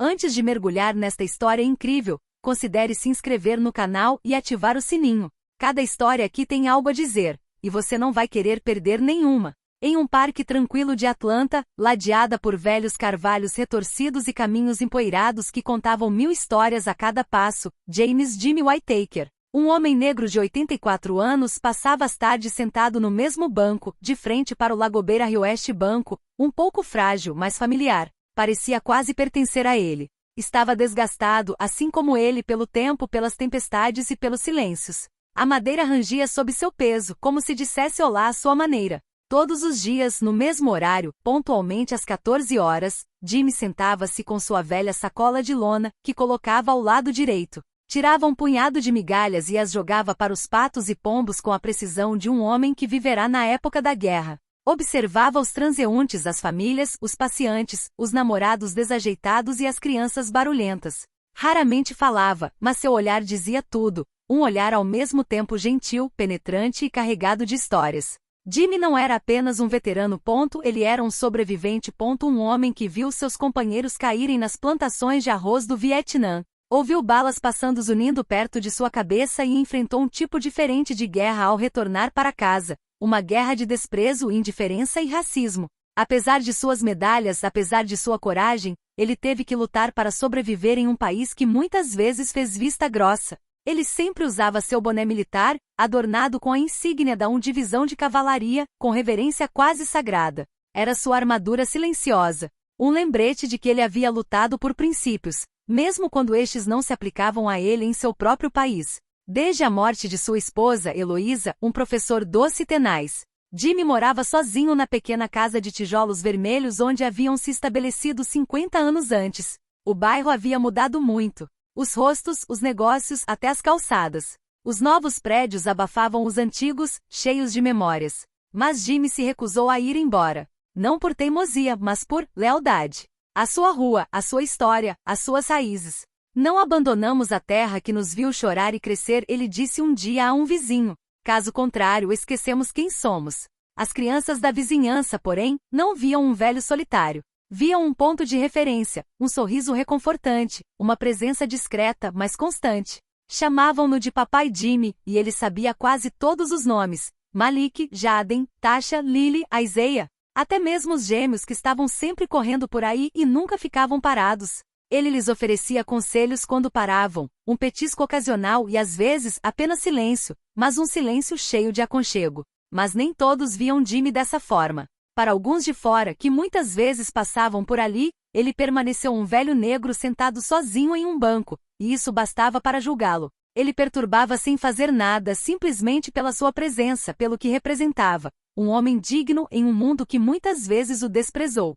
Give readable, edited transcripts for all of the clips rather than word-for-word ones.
Antes de mergulhar nesta história incrível, considere se inscrever no canal e ativar o sininho. Cada história aqui tem algo a dizer, e você não vai querer perder nenhuma. Em um parque tranquilo de Atlanta, ladeada por velhos carvalhos retorcidos e caminhos empoeirados que contavam 1000 histórias a cada passo, James Jimmy Whittaker, um homem negro de 84 anos, passava as tardes sentado no mesmo banco, de frente para o Lagobeira West Banco, um pouco frágil, mas familiar. Parecia quase pertencer a ele. Estava desgastado, assim como ele, pelo tempo, pelas tempestades e pelos silêncios. A madeira rangia sob seu peso, como se dissesse olá à sua maneira. Todos os dias, no mesmo horário, pontualmente às 14 horas, Jimmy sentava-se com sua velha sacola de lona, que colocava ao lado direito. Tirava um punhado de migalhas e as jogava para os patos e pombos com a precisão de um homem que viverá na época da guerra. Observava os transeuntes, as famílias, os passeantes, os namorados desajeitados e as crianças barulhentas. Raramente falava, mas seu olhar dizia tudo, um olhar ao mesmo tempo gentil, penetrante e carregado de histórias. Jimmy não era apenas um veterano, ele era um sobrevivente, um homem que viu seus companheiros caírem nas plantações de arroz do Vietnã. Ouviu balas passando zunindo perto de sua cabeça e enfrentou um tipo diferente de guerra ao retornar para casa. Uma guerra de desprezo, indiferença e racismo. Apesar de suas medalhas, apesar de sua coragem, ele teve que lutar para sobreviver em um país que muitas vezes fez vista grossa. Ele sempre usava seu boné militar, adornado com a insígnia da divisão de cavalaria, com reverência quase sagrada. Era sua armadura silenciosa. Um lembrete de que ele havia lutado por princípios, mesmo quando estes não se aplicavam a ele em seu próprio país. Desde a morte de sua esposa, Heloísa, um professor doce e tenaz, Jimmy morava sozinho na pequena casa de tijolos vermelhos onde haviam se estabelecido 50 anos antes. O bairro havia mudado muito. Os rostos, os negócios, até as calçadas. Os novos prédios abafavam os antigos, cheios de memórias. Mas Jimmy se recusou a ir embora. Não por teimosia, mas por lealdade. A sua rua, a sua história, as suas raízes. Não abandonamos a terra que nos viu chorar e crescer, ele disse um dia a um vizinho. Caso contrário, esquecemos quem somos. As crianças da vizinhança, porém, não viam um velho solitário. Viam um ponto de referência, um sorriso reconfortante, uma presença discreta, mas constante. Chamavam-no de Papai Jimmy, e ele sabia quase todos os nomes. Malik, Jaden, Tasha, Lily, Isaiah. Até mesmo os gêmeos que estavam sempre correndo por aí e nunca ficavam parados. Ele lhes oferecia conselhos quando paravam, um petisco ocasional e às vezes apenas silêncio, mas um silêncio cheio de aconchego. Mas nem todos viam Jimmy dessa forma. Para alguns de fora, que muitas vezes passavam por ali, ele permaneceu um velho negro sentado sozinho em um banco, e isso bastava para julgá-lo. Ele perturbava sem fazer nada, simplesmente pela sua presença, pelo que representava. Um homem digno em um mundo que muitas vezes o desprezou.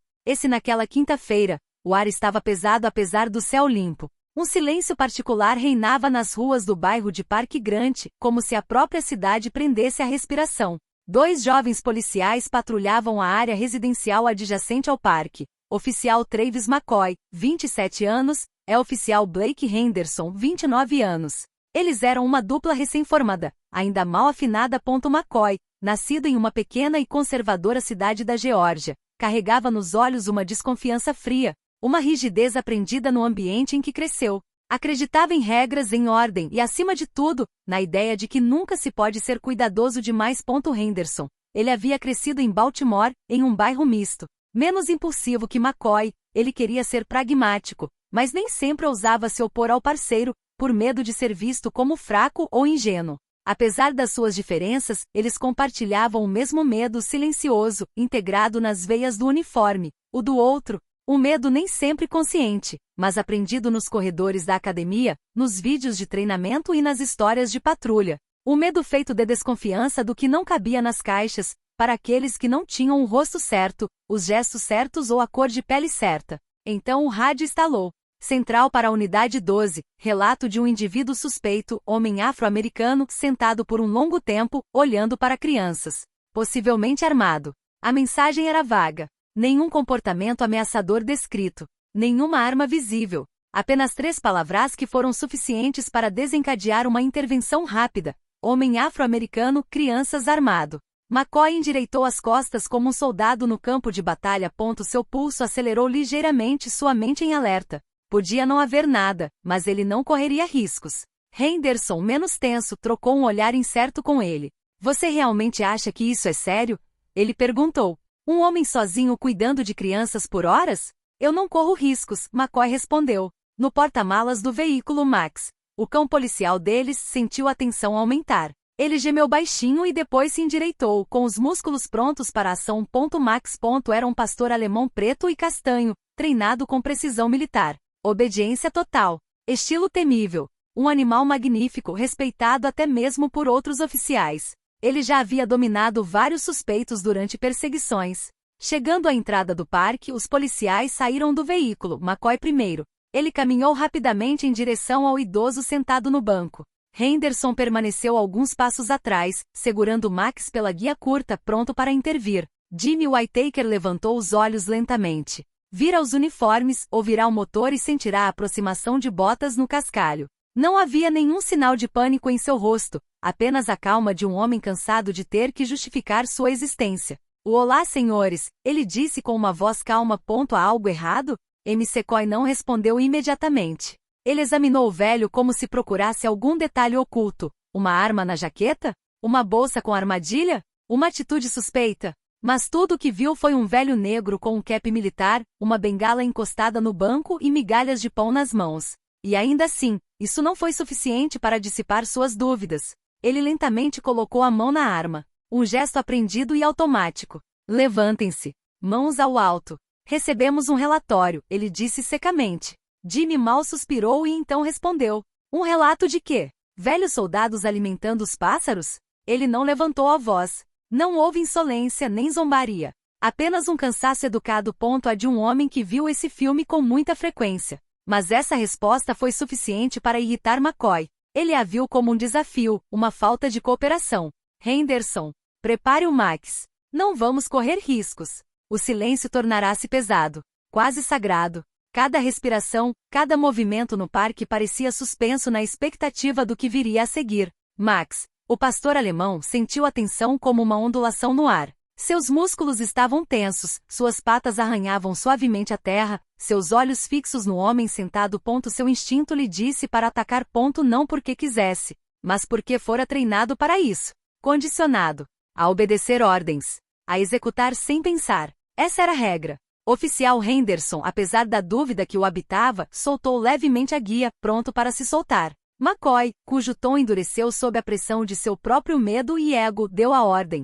Naquela quinta-feira, o ar estava pesado apesar do céu limpo. Um silêncio particular reinava nas ruas do bairro de Parque Grande, como se a própria cidade prendesse a respiração. 2 jovens policiais patrulhavam a área residencial adjacente ao parque. Oficial Travis McCoy, 27 anos, e oficial Blake Henderson, 29 anos. Eles eram uma dupla recém-formada, ainda mal afinada. McCoy, nascido em uma pequena e conservadora cidade da Geórgia, carregava nos olhos uma desconfiança fria, uma rigidez aprendida no ambiente em que cresceu. Acreditava em regras, em ordem e, acima de tudo, na ideia de que nunca se pode ser cuidadoso demais. Henderson. Ele havia crescido em Baltimore, em um bairro misto. Menos impulsivo que McCoy, ele queria ser pragmático, mas nem sempre ousava se opor ao parceiro, por medo de ser visto como fraco ou ingênuo. Apesar das suas diferenças, eles compartilhavam o mesmo medo silencioso, integrado nas veias do uniforme, o do outro. Um medo nem sempre consciente, mas aprendido nos corredores da academia, nos vídeos de treinamento e nas histórias de patrulha. O medo feito de desconfiança do que não cabia nas caixas, para aqueles que não tinham o rosto certo, os gestos certos ou a cor de pele certa. Então o rádio estalou. Central para a unidade 12, relato de um indivíduo suspeito, homem afro-americano, sentado por um longo tempo, olhando para crianças. Possivelmente armado. A mensagem era vaga. Nenhum comportamento ameaçador descrito. Nenhuma arma visível. Apenas 3 palavras que foram suficientes para desencadear uma intervenção rápida. Homem afro-americano, crianças, armado. McCoy endireitou as costas como um soldado no campo de batalha. Seu pulso acelerou ligeiramente, sua mente em alerta. Podia não haver nada, mas ele não correria riscos. Henderson, menos tenso, trocou um olhar incerto com ele. Você realmente acha que isso é sério? Ele perguntou. Um homem sozinho cuidando de crianças por horas? Eu não corro riscos, McCoy respondeu. No porta-malas do veículo Max. O cão policial deles sentiu a tensão aumentar. Ele gemeu baixinho e depois se endireitou, com os músculos prontos para a ação. Max. Era um pastor alemão preto e castanho, treinado com precisão militar. Obediência total. Estilo temível. Um animal magnífico, respeitado até mesmo por outros oficiais. Ele já havia dominado vários suspeitos durante perseguições. Chegando à entrada do parque, os policiais saíram do veículo, McCoy primeiro. Ele caminhou rapidamente em direção ao idoso sentado no banco. Henderson permaneceu alguns passos atrás, segurando Max pela guia curta, pronto para intervir. Jimmy Whittaker levantou os olhos lentamente. Vira os uniformes, ouvirá o motor e sentirá a aproximação de botas no cascalho. Não havia nenhum sinal de pânico em seu rosto, apenas a calma de um homem cansado de ter que justificar sua existência. Olá, senhores, ele disse com uma voz calma. Há algo errado? McCoy não respondeu imediatamente. Ele examinou o velho como se procurasse algum detalhe oculto. Uma arma na jaqueta? Uma bolsa com armadilha? Uma atitude suspeita? Mas tudo o que viu foi um velho negro com um cap militar, uma bengala encostada no banco e migalhas de pão nas mãos. E ainda assim, isso não foi suficiente para dissipar suas dúvidas. Ele lentamente colocou a mão na arma. Um gesto aprendido e automático. Levantem-se. Mãos ao alto. Recebemos um relatório, ele disse secamente. Jimmy mal suspirou e então respondeu. Um relato de quê? Velhos soldados alimentando os pássaros? Ele não levantou a voz. Não houve insolência nem zombaria. Apenas um cansaço educado. A de um homem que viu esse filme com muita frequência. Mas essa resposta foi suficiente para irritar McCoy. Ele a viu como um desafio, uma falta de cooperação. Henderson, prepare o Max. Não vamos correr riscos. O silêncio tornará-se pesado, quase sagrado. Cada respiração, cada movimento no parque parecia suspenso na expectativa do que viria a seguir. Max, o pastor alemão, sentiu a tensão como uma ondulação no ar. Seus músculos estavam tensos, suas patas arranhavam suavemente a terra, seus olhos fixos no homem sentado. Seu instinto lhe disse para atacar. Não porque quisesse, mas porque fora treinado para isso. Condicionado a obedecer ordens, a executar sem pensar. Essa era a regra. Oficial Henderson, apesar da dúvida que o habitava, soltou levemente a guia, pronto para se soltar. McCoy, cujo tom endureceu sob a pressão de seu próprio medo e ego, deu a ordem.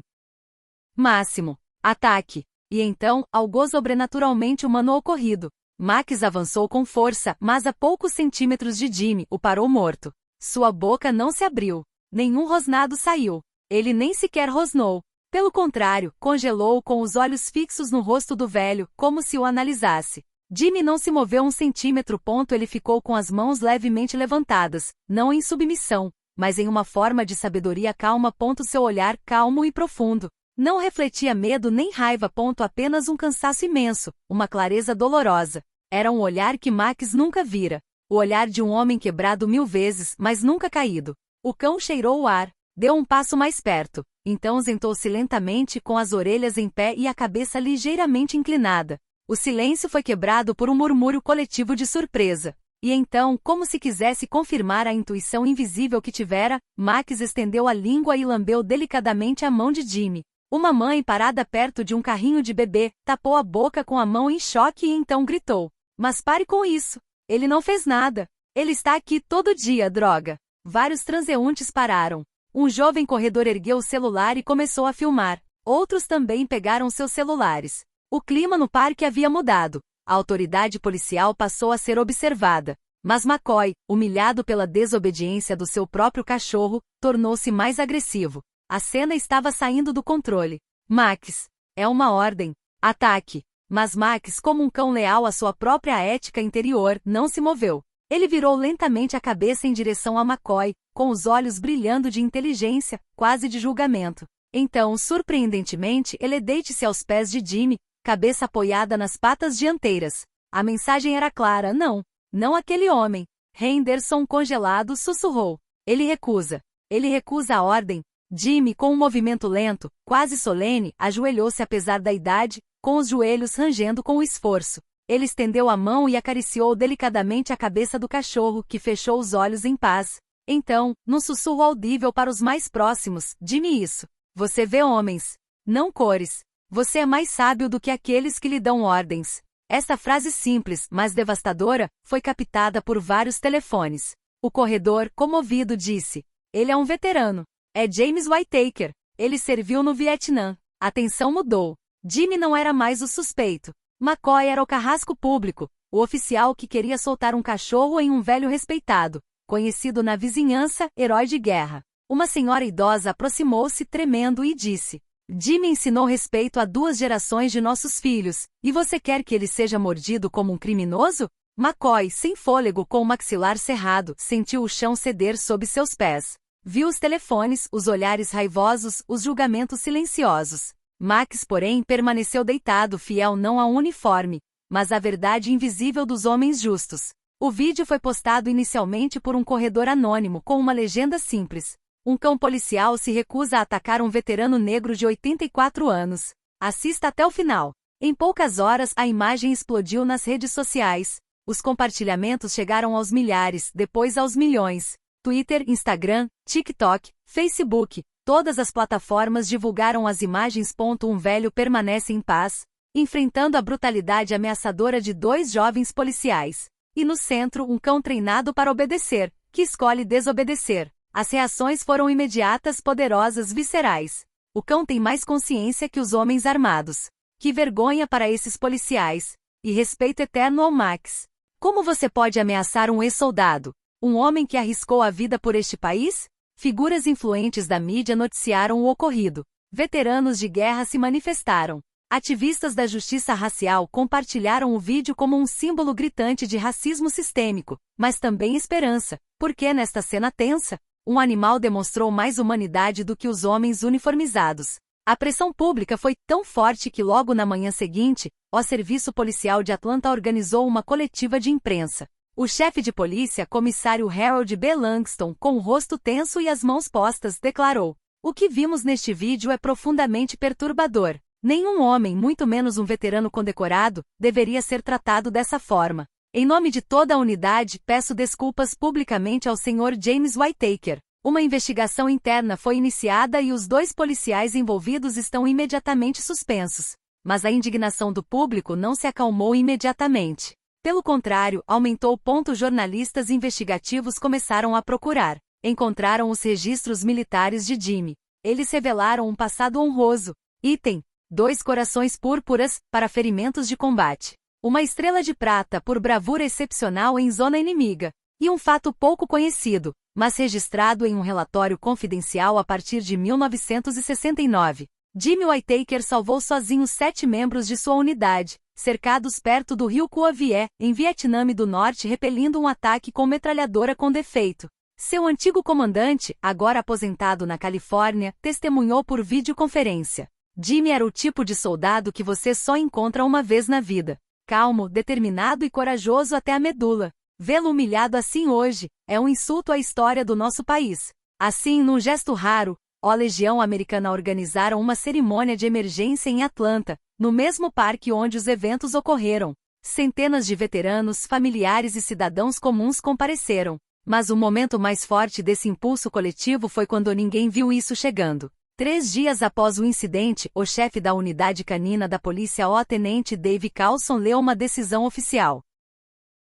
Máximo. Ataque. E então, algo sobrenaturalmente humano ocorrido. Max avançou com força, mas a poucos centímetros de Jimmy, o parou morto. Sua boca não se abriu. Nenhum rosnado saiu. Ele nem sequer rosnou. Pelo contrário, congelou com os olhos fixos no rosto do velho, como se o analisasse. Jimmy não se moveu um centímetro. Ele ficou com as mãos levemente levantadas, não em submissão, mas em uma forma de sabedoria calma. Seu olhar calmo e profundo. Não refletia medo nem raiva. Apenas um cansaço imenso, uma clareza dolorosa. Era um olhar que Max nunca vira. O olhar de um homem quebrado 1000 vezes, mas nunca caído. O cão cheirou o ar. Deu um passo mais perto. Então sentou-se lentamente com as orelhas em pé e a cabeça ligeiramente inclinada. O silêncio foi quebrado por um murmúrio coletivo de surpresa. E então, como se quisesse confirmar a intuição invisível que tivera, Max estendeu a língua e lambeu delicadamente a mão de Jimmy. Uma mãe parada perto de um carrinho de bebê, tapou a boca com a mão em choque e então gritou. Mas pare com isso. Ele não fez nada. Ele está aqui todo dia, droga. Vários transeuntes pararam. Um jovem corredor ergueu o celular e começou a filmar. Outros também pegaram seus celulares. O clima no parque havia mudado. A autoridade policial passou a ser observada. Mas McCoy, humilhado pela desobediência do seu próprio cachorro, tornou-se mais agressivo. A cena estava saindo do controle. Max, é uma ordem. Ataque. Mas Max, como um cão leal à sua própria ética interior, não se moveu. Ele virou lentamente a cabeça em direção a McCoy, com os olhos brilhando de inteligência, quase de julgamento. Então, surpreendentemente, ele deite-se aos pés de Jimmy, cabeça apoiada nas patas dianteiras. A mensagem era clara: não. Não aquele homem. Henderson, congelado, sussurrou. Ele recusa. Ele recusa a ordem. Jimmy, com um movimento lento, quase solene, ajoelhou-se apesar da idade, com os joelhos rangendo com o esforço. Ele estendeu a mão e acariciou delicadamente a cabeça do cachorro, que fechou os olhos em paz. Então, num sussurro audível para os mais próximos, dime isso. Você vê homens, não cores. Você é mais sábio do que aqueles que lhe dão ordens. Esta frase simples, mas devastadora, foi captada por vários telefones. O corredor, comovido, disse: ele é um veterano. É James Whittaker. Ele serviu no Vietnã. A tensão mudou. Jimmy não era mais o suspeito. McCoy era o carrasco público, o oficial que queria soltar um cachorro em um velho respeitado, conhecido na vizinhança, herói de guerra. Uma senhora idosa aproximou-se tremendo e disse: Jimmy ensinou respeito a 2 gerações de nossos filhos, e você quer que ele seja mordido como um criminoso? McCoy, sem fôlego, com o maxilar cerrado, sentiu o chão ceder sob seus pés. Viu os telefones, os olhares raivosos, os julgamentos silenciosos. Max, porém, permaneceu deitado, fiel não ao uniforme, mas à verdade invisível dos homens justos. O vídeo foi postado inicialmente por um corredor anônimo com uma legenda simples: um cão policial se recusa a atacar um veterano negro de 84 anos. Assista até o final. Em poucas horas, a imagem explodiu nas redes sociais. Os compartilhamentos chegaram aos milhares, depois aos milhões. Twitter, Instagram, TikTok, Facebook, todas as plataformas divulgaram as imagens. Um velho permanece em paz, enfrentando a brutalidade ameaçadora de 2 jovens policiais. E no centro, um cão treinado para obedecer, que escolhe desobedecer. As reações foram imediatas, poderosas, viscerais. O cão tem mais consciência que os homens armados. Que vergonha para esses policiais. E respeito eterno ao Max. Como você pode ameaçar um ex-soldado? Um homem que arriscou a vida por este país? Figuras influentes da mídia noticiaram o ocorrido. Veteranos de guerra se manifestaram. Ativistas da justiça racial compartilharam o vídeo como um símbolo gritante de racismo sistêmico, mas também esperança, porque nesta cena tensa, um animal demonstrou mais humanidade do que os homens uniformizados. A pressão pública foi tão forte que logo na manhã seguinte, o Serviço Policial de Atlanta organizou uma coletiva de imprensa. O chefe de polícia, comissário Harold B. Langston, com o rosto tenso e as mãos postas, declarou: o que vimos neste vídeo é profundamente perturbador. Nenhum homem, muito menos um veterano condecorado, deveria ser tratado dessa forma. Em nome de toda a unidade, peço desculpas publicamente ao Sr. James Whittaker. Uma investigação interna foi iniciada e os 2 policiais envolvidos estão imediatamente suspensos. Mas a indignação do público não se acalmou imediatamente. Pelo contrário, aumentou. Jornalistas investigativos começaram a procurar. Encontraram os registros militares de Jimmy. Eles revelaram um passado honroso. Item: 2 corações púrpuras, para ferimentos de combate. Uma estrela de prata por bravura excepcional em zona inimiga. E um fato pouco conhecido, mas registrado em um relatório confidencial a partir de 1969. Jimmy Whittaker salvou sozinho 7 membros de sua unidade, cercados perto do rio Cua Vie, em Vietnã do Norte, repelindo um ataque com metralhadora com defeito. Seu antigo comandante, agora aposentado na Califórnia, testemunhou por videoconferência. Jimmy era o tipo de soldado que você só encontra uma vez na vida. Calmo, determinado e corajoso até a medula. Vê-lo humilhado assim hoje é um insulto à história do nosso país. Assim, num gesto raro, a Legião Americana organizaram uma cerimônia de emergência em Atlanta, no mesmo parque onde os eventos ocorreram. Centenas de veteranos, familiares e cidadãos comuns compareceram. Mas o momento mais forte desse impulso coletivo foi quando ninguém viu isso chegando. 3 dias após o incidente, o chefe da unidade canina da polícia, o tenente Dave Carlson, leu uma decisão oficial.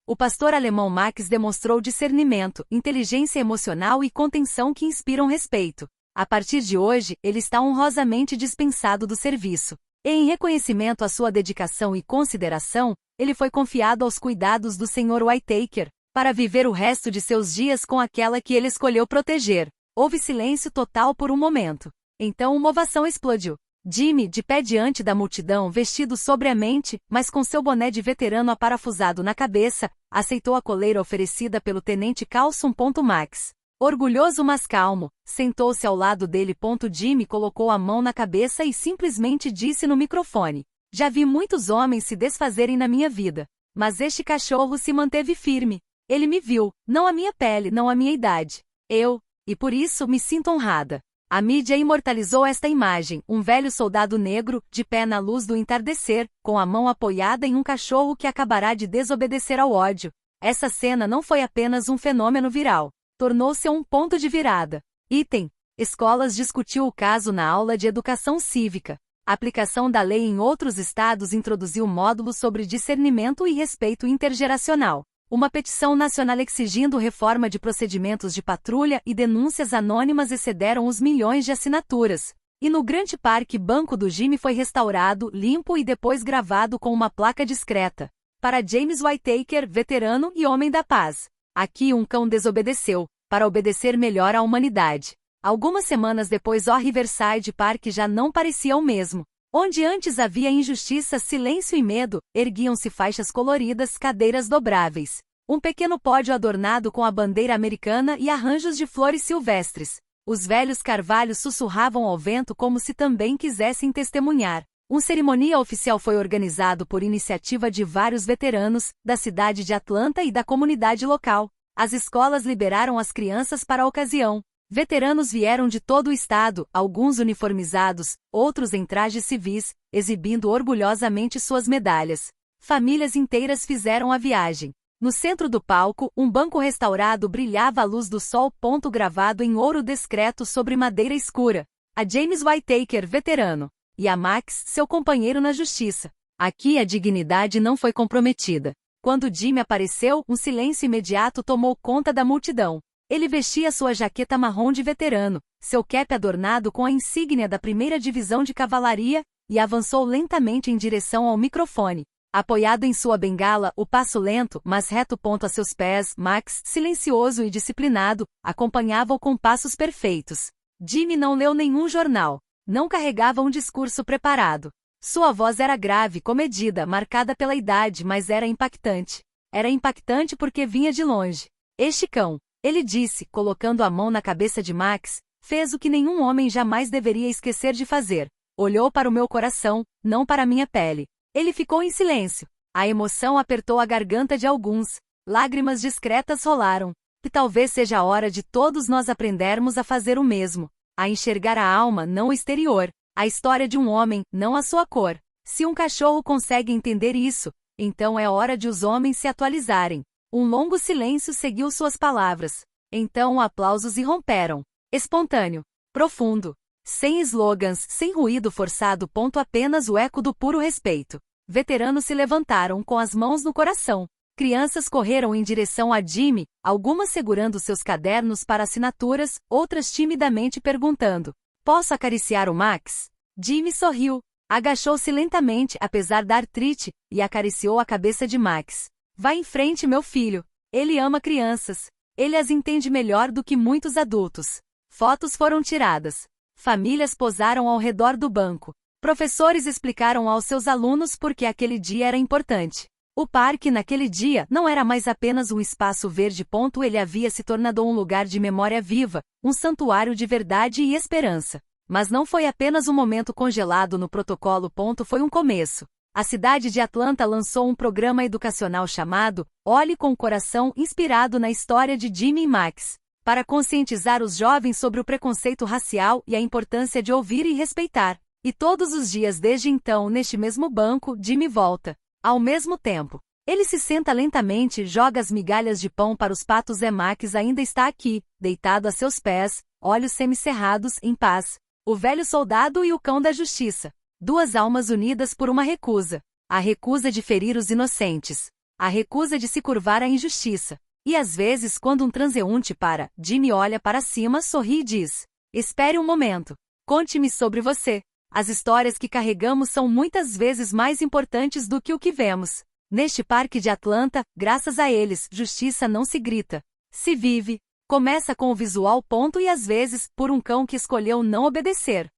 O pastor alemão Max demonstrou discernimento, inteligência emocional e contenção que inspiram respeito. A partir de hoje, ele está honrosamente dispensado do serviço. E em reconhecimento à sua dedicação e consideração, ele foi confiado aos cuidados do Sr. Whittaker, para viver o resto de seus dias com aquela que ele escolheu proteger. Houve silêncio total por um momento. Então uma ovação explodiu. Jimmy, de pé diante da multidão, vestido sobriamente, mas com seu boné de veterano aparafusado na cabeça, aceitou a coleira oferecida pelo tenente Carlson. Max, orgulhoso mas calmo, sentou-se ao lado dele. Jimmy colocou a mão na cabeça e simplesmente disse no microfone: já vi muitos homens se desfazerem na minha vida, mas este cachorro se manteve firme. Ele me viu, não a minha pele, não a minha idade. E por isso me sinto honrada. A mídia imortalizou esta imagem, um velho soldado negro, de pé na luz do entardecer, com a mão apoiada em um cachorro que acabará de desobedecer ao ódio. Essa cena não foi apenas um fenômeno viral. Tornou-se um ponto de virada. Item. Escolas discutiu o caso na aula de educação cívica. A aplicação da lei em outros estados introduziu módulos sobre discernimento e respeito intergeracional. Uma petição nacional exigindo reforma de procedimentos de patrulha e denúncias anônimas excederam os milhões de assinaturas. E no Grande Parque Banco do Jimmy foi restaurado, limpo e depois gravado com uma placa discreta. Para James Whittaker, veterano e homem da paz. Aqui um cão desobedeceu, para obedecer melhor à humanidade. Algumas semanas depois o Riverside Park já não parecia o mesmo. Onde antes havia injustiça, silêncio e medo, erguiam-se faixas coloridas, cadeiras dobráveis. Um pequeno pódio adornado com a bandeira americana e arranjos de flores silvestres. Os velhos carvalhos sussurravam ao vento como se também quisessem testemunhar. Uma cerimônia oficial foi organizado por iniciativa de vários veteranos, da cidade de Atlanta e da comunidade local. As escolas liberaram as crianças para a ocasião. Veteranos vieram de todo o estado, alguns uniformizados, outros em trajes civis, exibindo orgulhosamente suas medalhas. Famílias inteiras fizeram a viagem. No centro do palco, um banco restaurado brilhava à luz do sol. Gravado em ouro discreto sobre madeira escura. A James Whittaker, veterano. E a Max, seu companheiro na justiça. Aqui a dignidade não foi comprometida. Quando Jimmy apareceu, um silêncio imediato tomou conta da multidão. Ele vestia sua jaqueta marrom de veterano, seu cap adornado com a insígnia da 1ª Divisão de Cavalaria, e avançou lentamente em direção ao microfone. Apoiado em sua bengala, o passo lento, mas reto a seus pés, Max, silencioso e disciplinado, acompanhava-o com passos perfeitos. Jimmy não leu nenhum jornal. Não carregava um discurso preparado. Sua voz era grave, comedida, marcada pela idade, mas era impactante. Era impactante porque vinha de longe. Este cão, ele disse, colocando a mão na cabeça de Max, fez o que nenhum homem jamais deveria esquecer de fazer. Olhou para o meu coração, não para minha pele. Ele ficou em silêncio. A emoção apertou a garganta de alguns. Lágrimas discretas rolaram. E talvez seja a hora de todos nós aprendermos a fazer o mesmo. A enxergar a alma, não o exterior. A história de um homem, não a sua cor. Se um cachorro consegue entender isso, então é hora de os homens se atualizarem. Um longo silêncio seguiu suas palavras. Então aplausos irromperam. Espontâneo. Profundo. Sem slogans, sem ruído forçado. Apenas o eco do puro respeito. Veteranos se levantaram com as mãos no coração. Crianças correram em direção a Jimmy, algumas segurando seus cadernos para assinaturas, outras timidamente perguntando: "Posso acariciar o Max?" Jimmy sorriu. Agachou-se lentamente, apesar da artrite, e acariciou a cabeça de Max. "Vá em frente, meu filho. Ele ama crianças. Ele as entende melhor do que muitos adultos." Fotos foram tiradas. Famílias posaram ao redor do banco. Professores explicaram aos seus alunos por que aquele dia era importante. O parque naquele dia não era mais apenas um espaço verde. Ele havia se tornado um lugar de memória viva, um santuário de verdade e esperança. Mas não foi apenas um momento congelado no protocolo. Foi um começo. A cidade de Atlanta lançou um programa educacional chamado Olhe com o Coração, inspirado na história de Jimmy e Max, para conscientizar os jovens sobre o preconceito racial e a importância de ouvir e respeitar. E todos os dias desde então, neste mesmo banco, Jimmy volta. Ao mesmo tempo, ele se senta lentamente e joga as migalhas de pão para os patos. Max ainda está aqui, deitado a seus pés, olhos semicerrados, em paz. O velho soldado e o cão da justiça. Duas almas unidas por uma recusa. A recusa de ferir os inocentes. A recusa de se curvar à injustiça. E às vezes quando um transeunte para, Jimmy olha para cima, sorri e diz: "Espere um momento. Conte-me sobre você." As histórias que carregamos são muitas vezes mais importantes do que o que vemos. Neste parque de Atlanta, graças a eles, justiça não se grita. Se vive. Começa com o visual. E às vezes, por um cão que escolheu não obedecer.